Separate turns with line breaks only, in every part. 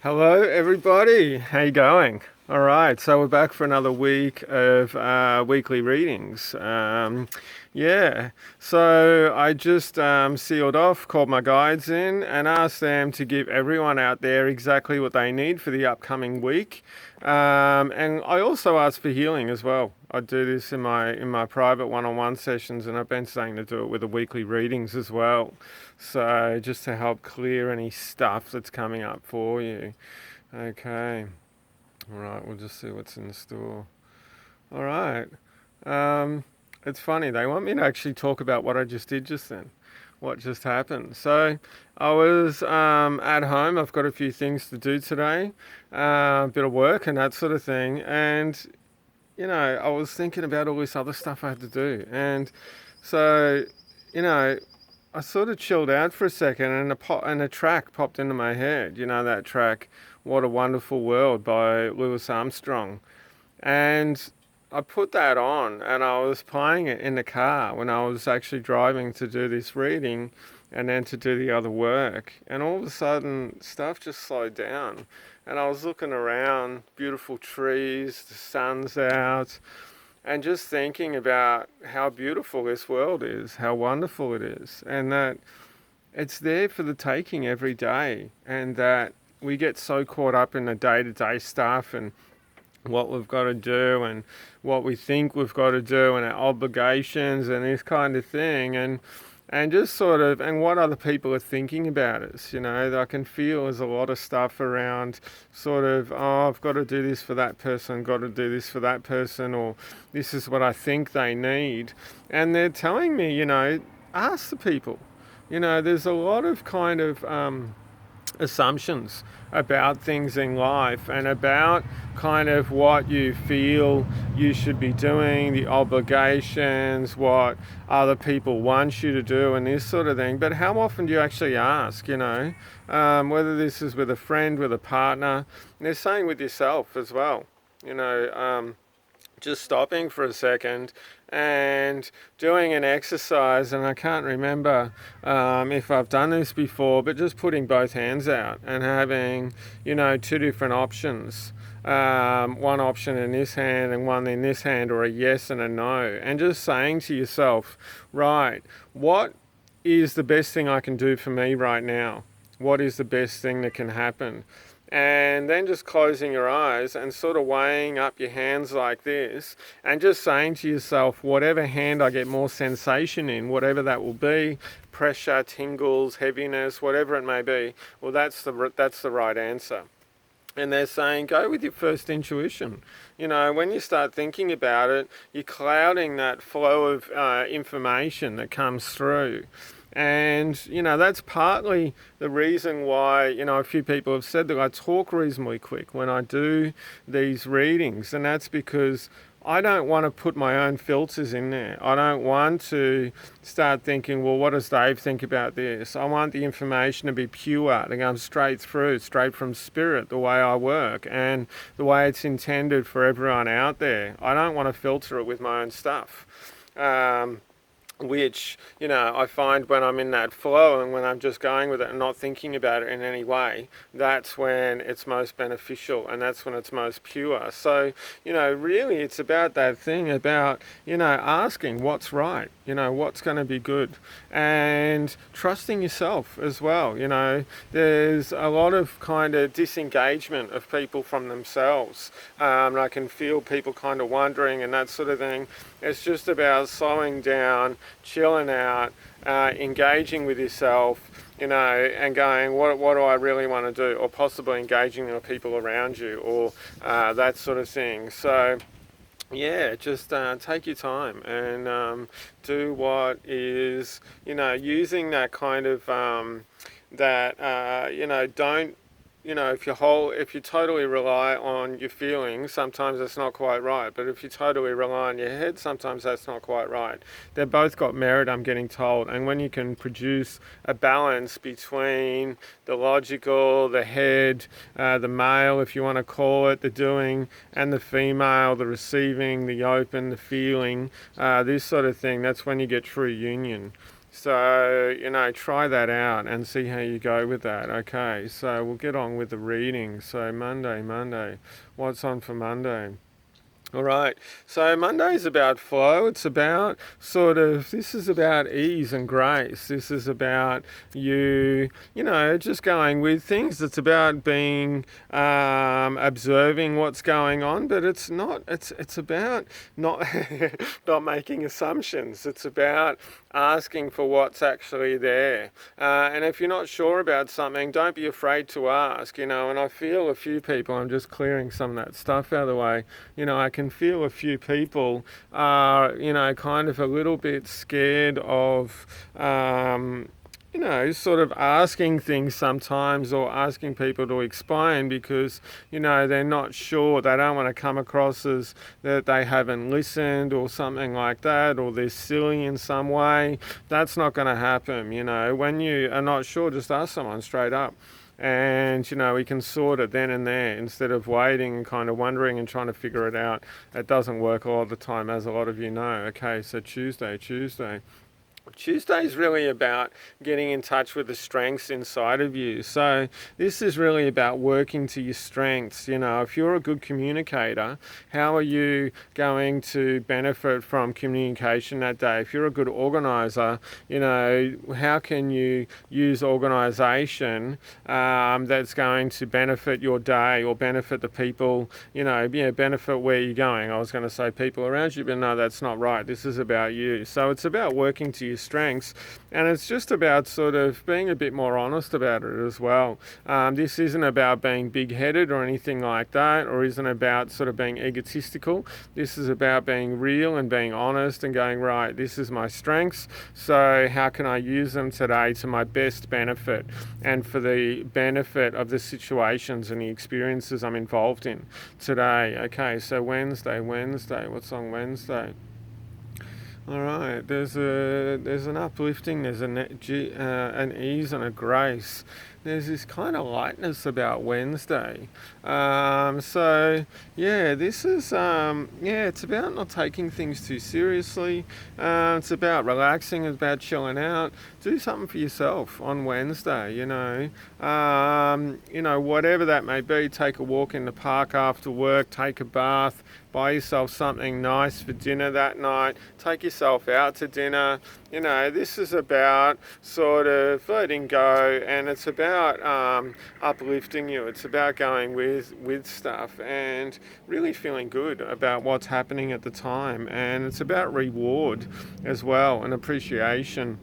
Hello, everybody. How you going? All right, so we're back for another week of weekly readings. Yeah, so I just sealed off, called my guides in, and asked them to give everyone out there exactly what they need for the upcoming week. And I also asked for healing as well. I do this in my private one-on-one sessions, and I've been starting to do it with the weekly readings as well. So just to help clear any stuff that's coming up for you. Okay. All right. We'll just see what's in the store. All right. Um, it's funny. They want me to actually talk about what I just did just then. What just happened. So I was at home. I've got a few things to do today, a bit of work and that sort of thing. And, I was thinking about all this other stuff I had to do. And so, you know, I sort of chilled out for a second, and a track popped into my head. You know that track, "What a Wonderful World" by Louis Armstrong, and I put that on, and I was playing it in the car when I was actually driving to do this reading, and then to do the other work. And all of a sudden, stuff just slowed down, and I was looking around, beautiful trees, the sun's out, and just thinking about how beautiful this world is, how wonderful it is, and that it's there for the taking every day, and that we get so caught up in the day to day stuff and what we've got to do and what we think we've got to do and our obligations and this kind of thing, and just sort of, and what other people are thinking about us. I can feel there's a lot of stuff around sort of, oh, I've got to do this for that person, got to do this for that person, or this is what I think they need. And they're telling me, ask the people. There's a lot of kind of assumptions about things in life and about kind of what you feel you should be doing, the obligations, what other people want you to do, and this sort of thing. But how often do you actually ask, whether this is with a friend, with a partner? And they're saying with yourself as well, just stopping for a second and doing an exercise, and I can't remember if I've done this before, but just putting both hands out and having, two different options. One option in this hand and one in this hand, or a yes and a no, and just saying to yourself, right, what is the best thing I can do for me right now? What is the best thing that can happen? And then just closing your eyes and sort of weighing up your hands like this, and just saying to yourself, whatever hand I get more sensation in, whatever that will be, pressure, tingles, heaviness, whatever it may be, well, that's the right answer. And they're saying, go with your first intuition. When you start thinking about it, you're clouding that flow of information that comes through. And, that's partly the reason why, a few people have said that I talk reasonably quick when I do these readings. And that's because I don't want to put my own filters in there. I don't want to start thinking, well, what does Dave think about this? I want the information to be pure, to come straight through, straight from spirit, the way I work and the way it's intended for everyone out there. I don't want to filter it with my own stuff. Which, I find when I'm in that flow and when I'm just going with it and not thinking about it in any way, that's when it's most beneficial and that's when it's most pure. So, really it's about that thing about, asking what's right, what's going to be good, and trusting yourself as well. There's a lot of kind of disengagement of people from themselves. I can feel people kind of wondering and that sort of thing. It's just about slowing down, chilling out, engaging with yourself, and going, what do I really want to do? Or possibly engaging with people around you, or that sort of thing. So, yeah, just take your time and do what is, using that kind of, don't, if you totally rely on your feelings, sometimes that's not quite right. But if you totally rely on your head, sometimes that's not quite right. They've both got merit, I'm getting told. And when you can produce a balance between the logical, the head, the male, if you want to call it, the doing, and the female, the receiving, the open, the feeling, this sort of thing, that's when you get true union. So, try that out and see how you go with that. Okay, so we'll get on with the reading. So, Monday. What's on for Monday? All right. So Monday's about flow. It's about this is about ease and grace. This is about just going with things. It's about being, observing what's going on, but it's not, it's about not, not making assumptions. It's about asking for what's actually there. And if you're not sure about something, don't be afraid to ask, and I feel a few people, I'm just clearing some of that stuff out of the way, I can feel a few people are, kind of a little bit scared of, sort of asking things sometimes or asking people to explain because, they're not sure. They don't want to come across as that they haven't listened or something like that, or they're silly in some way. That's not going to happen. When you are not sure, just ask someone straight up. And we can sort it then and there instead of waiting and kind of wondering and trying to figure it out. It doesn't work a lot of the time, as a lot of you know. Okay, so Tuesday. Tuesday is really about getting in touch with the strengths inside of you. So this is really about working to your strengths. If you're a good communicator, how are you going to benefit from communication that day? If you're a good organizer, how can you use organization that's going to benefit your day or benefit the people, benefit where you're going. I was going to say people around you, but no, that's not right. This is about you. So it's about working to your strengths, and it's just about sort of being a bit more honest about it as well. This isn't about being big-headed or anything like that, or isn't about sort of being egotistical. This is about being real and being honest and going, right, this is my strengths, so how can I use them today to my best benefit and for the benefit of the situations and the experiences I'm involved in today. Okay, so Wednesday. What's on Wednesday? All right, there's an uplifting, there's an ease and a grace. There's this kind of lightness about Wednesday. This is, it's about not taking things too seriously. It's about relaxing, it's about chilling out. Do something for yourself on Wednesday, whatever that may be. Take a walk in the park after work, take a bath, buy yourself something nice for dinner that night, take yourself out to dinner. This is about sort of letting go, and it's about uplifting you. It's about going with stuff and really feeling good about what's happening at the time, and it's about reward as well and appreciation.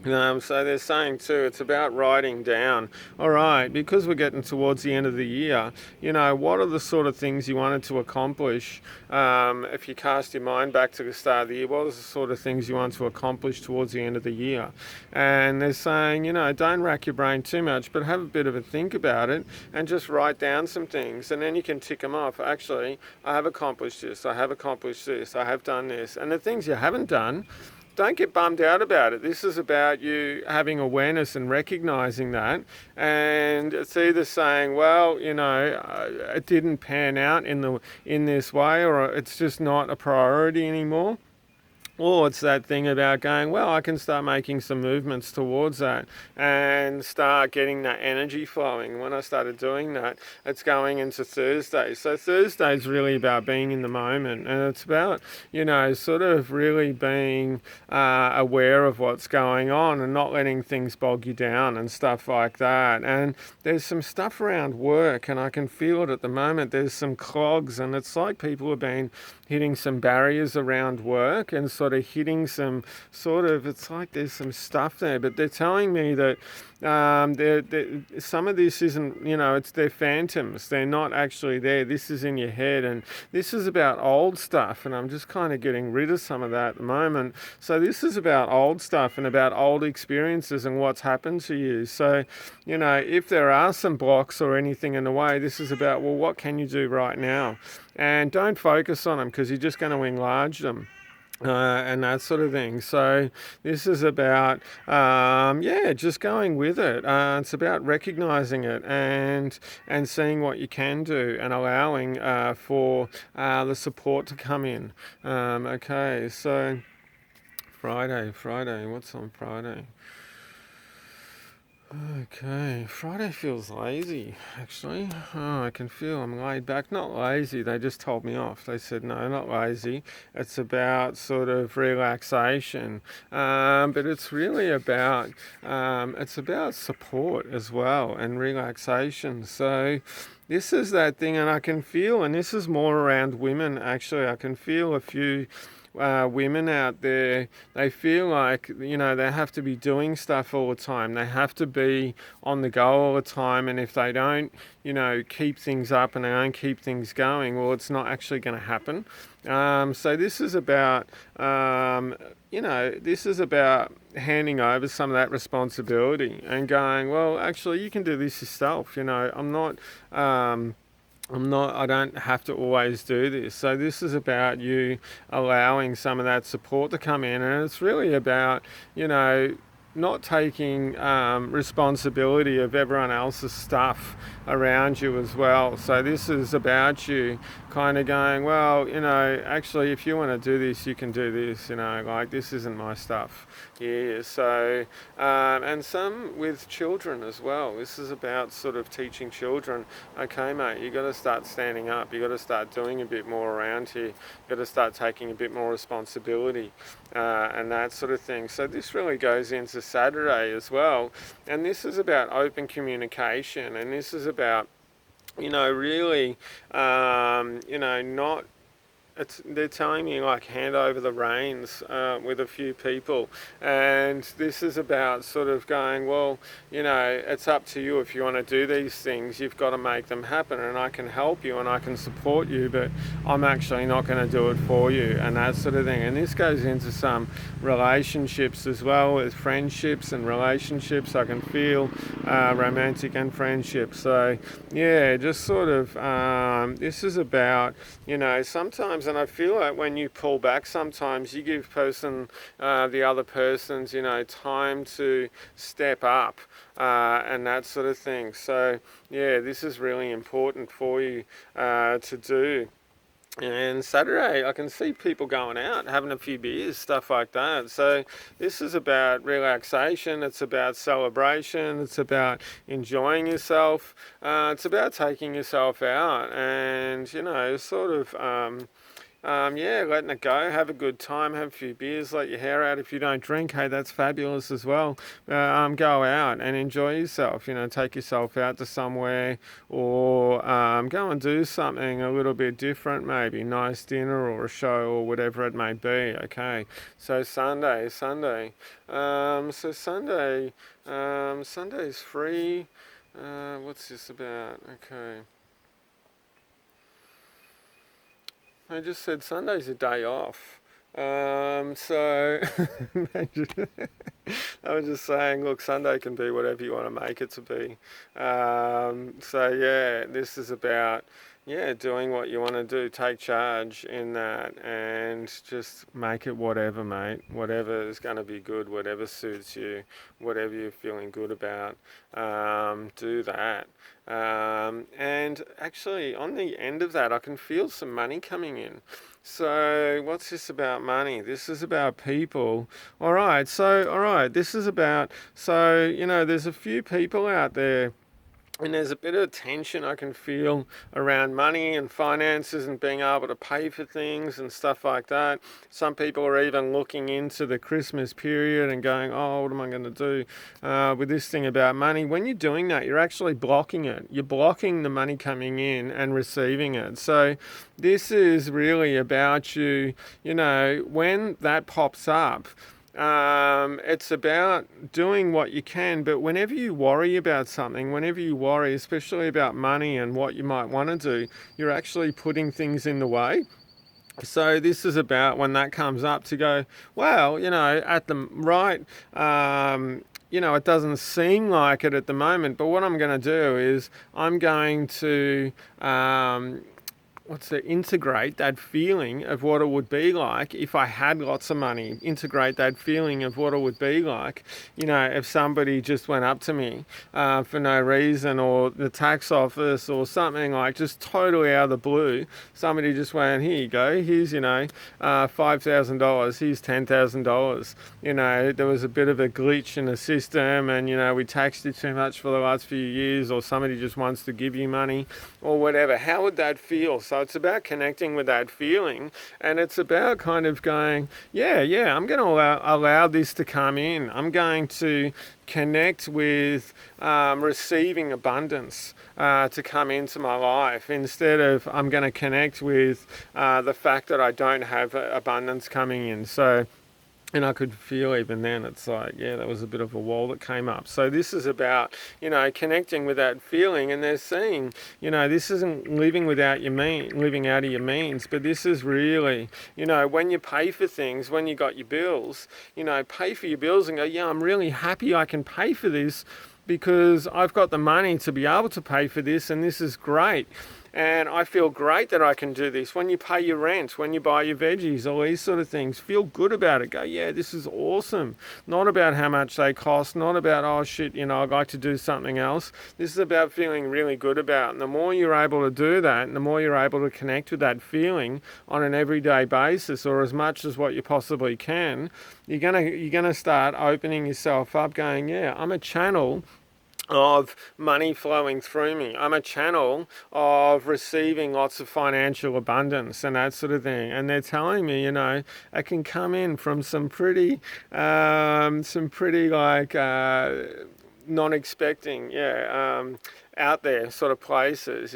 So they're saying too, it's about writing down, all right, because we're getting towards the end of the year, what are the sort of things you wanted to accomplish? If you cast your mind back to the start of the year, what are the sort of things you want to accomplish towards the end of the year? And they're saying, don't rack your brain too much, but have a bit of a think about it and just write down some things, and then you can tick them off. Actually, I have accomplished this, I have accomplished this, I have done this. And the things you haven't done, don't get bummed out about it. This is about you having awareness and recognizing that. And it's either saying, well, it didn't pan out in this way, or it's just not a priority anymore. Or it's that thing about going, well, I can start making some movements towards that and start getting that energy flowing. When I started doing that, it's going into Thursday. So Thursday is really about being in the moment, and it's about, sort of really being aware of what's going on and not letting things bog you down and stuff like that. And there's some stuff around work, and I can feel it at the moment. There's some clogs, and it's like people have been hitting some barriers around work and sort of hitting some it's like there's some stuff there, but they're telling me that some of this isn't, they're phantoms. They're not actually there. This is in your head, and this is about old stuff, and I'm just kind of getting rid of some of that at the moment. So this is about old stuff and about old experiences and what's happened to you. So, if there are some blocks or anything in the way, this is about, well, what can you do right now? And don't focus on them, because you're just going to enlarge them. And that sort of thing. So this is about, just going with it. It's about recognizing it and seeing what you can do and allowing for the support to come in. Okay, so Friday. What's on Friday? Okay, Friday feels lazy, actually. Oh, I can feel I'm laid back. Not lazy, they just told me off. They said, no, not lazy. It's about sort of relaxation. But it's really it's about support as well and relaxation. So this is that thing, and I can feel, and this is more around women, actually. I can feel a few women out there, they feel like, they have to be doing stuff all the time. They have to be on the go all the time. And if they don't, keep things up and they don't keep things going, well, it's not actually going to happen. So this is about, this is about handing over some of that responsibility and going, well, actually, you can do this yourself. I don't have to always do this. So this is about you allowing some of that support to come in. And it's really about, not taking responsibility of everyone else's stuff around you as well. So this is about you kind of going, well, actually, if you want to do this, you can do this, like this isn't my stuff. Yeah, so, and some with children as well. This is about sort of teaching children, okay, mate, you got to start standing up. You got to start doing a bit more around here. You got to start taking a bit more responsibility and that sort of thing. So this really goes into Saturday as well. And this is about open communication. And this is about, really, not, they're telling me like hand over the reins with a few people, and this is about sort of going, well, it's up to you. If you want to do these things, you've got to make them happen, and I can help you and I can support you, but I'm actually not going to do it for you, and that sort of thing. And this goes into some relationships as well, with friendships and relationships. I can feel romantic and friendships. So yeah, just sort of this is about, sometimes, and I feel like when you pull back, sometimes you give the other person's, time to step up and that sort of thing. So yeah, this is really important for you to do. And Saturday, I can see people going out, having a few beers, stuff like that. So this is about relaxation. It's about celebration. It's about enjoying yourself. It's about taking yourself out and, sort of... letting it go, have a good time, have a few beers, let your hair out. If you don't drink, hey, that's fabulous as well. Go out and enjoy yourself, take yourself out to somewhere, or go and do something a little bit different, maybe nice dinner or a show or whatever it may be. Okay, so Sunday. Sunday's free. What's this about? Okay. I just said Sunday's a day off. So I was just saying, look, Sunday can be whatever you want to make it to be. So yeah, this is about, doing what you want to do. Take charge in that and just make it whatever, mate. Whatever is going to be good, whatever suits you, whatever you're feeling good about, do that. And actually, on the end of that, I can feel some money coming in. So what's this about money? This is about people. All right, this is about, there's a few people out there, and there's a bit of tension I can feel around money and finances and being able to pay for things and stuff like that. Some people are even looking into the Christmas period and going, oh, what am I going to do with this thing about money? When you're doing that, you're actually blocking it. You're blocking the money coming in and receiving it. So this is really about you, when that pops up, it's about doing what you can, but whenever you worry about something, especially about money and what you might want to do, you're actually putting things in the way. So this is about when that comes up to go, well, at the right, it doesn't seem like it at the moment, but what I'm going to do is I'm going to integrate that feeling of what it would be like if I had lots of money, integrate that feeling of what it would be like, if somebody just went up to me for no reason, or the tax office or something, like just totally out of the blue, somebody just went, here you go, here's, $5,000, here's $10,000. There was a bit of a glitch in the system, and, we taxed you too much for the last few years, or somebody just wants to give you money or whatever. How would that feel? So it's about connecting with that feeling, and it's about kind of going, I'm going to allow this to come in. I'm going to connect with receiving abundance to come into my life, instead of I'm going to connect with the fact that I don't have abundance coming in. And I could feel even then, it's like, there was a bit of a wall that came up. So this is about, connecting with that feeling, and they're saying, this isn't living out of your means, but this is really, when you pay for things, when you got your bills, pay for your bills and go, I'm really happy I can pay for this because I've got the money to be able to pay for this, and this is great. And I feel great that I can do this. When you pay your rent, when you buy your veggies, all these sort of things, feel good about it. Go, this is awesome. Not about how much they cost, not about, oh shit, I'd like to do something else. This is about feeling really good about it. And the more you're able to do that, and the more you're able to connect with that feeling on an everyday basis, or as much as what you possibly can, you're gonna start opening yourself up, going, I'm a channel of money flowing through me. I'm a channel of receiving lots of financial abundance and that sort of thing. And they're telling me, I can come in from some pretty like non-expecting, out there sort of places,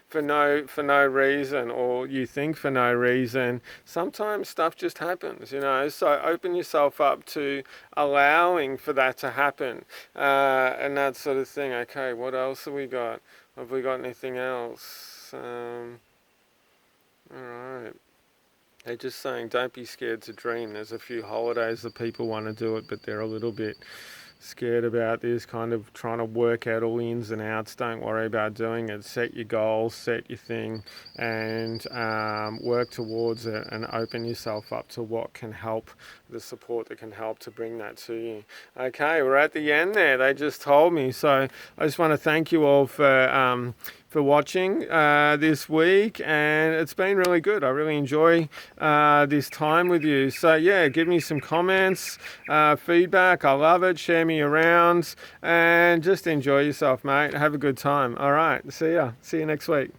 for no reason, or you think for no reason. Sometimes stuff just happens, so open yourself up to allowing for that to happen, and that sort of thing. Okay, what else have we got? Have we got anything else? All right. They're just saying, don't be scared to dream. There's a few holidays that people want to do it, but they're a little bit scared about this, kind of trying to work out all the ins and outs. Don't worry about doing it. Set your goals, set your thing, and work towards it, and open yourself up to what can help, the support that can help to bring that to you. Okay, we're at the end there. They just told me. So I just want to thank you all for watching this week, and it's been really good. I really enjoy this time with you. So give me some comments, feedback. I love it. Share me around, and just enjoy yourself, mate. Have a good time. All right, see you next week.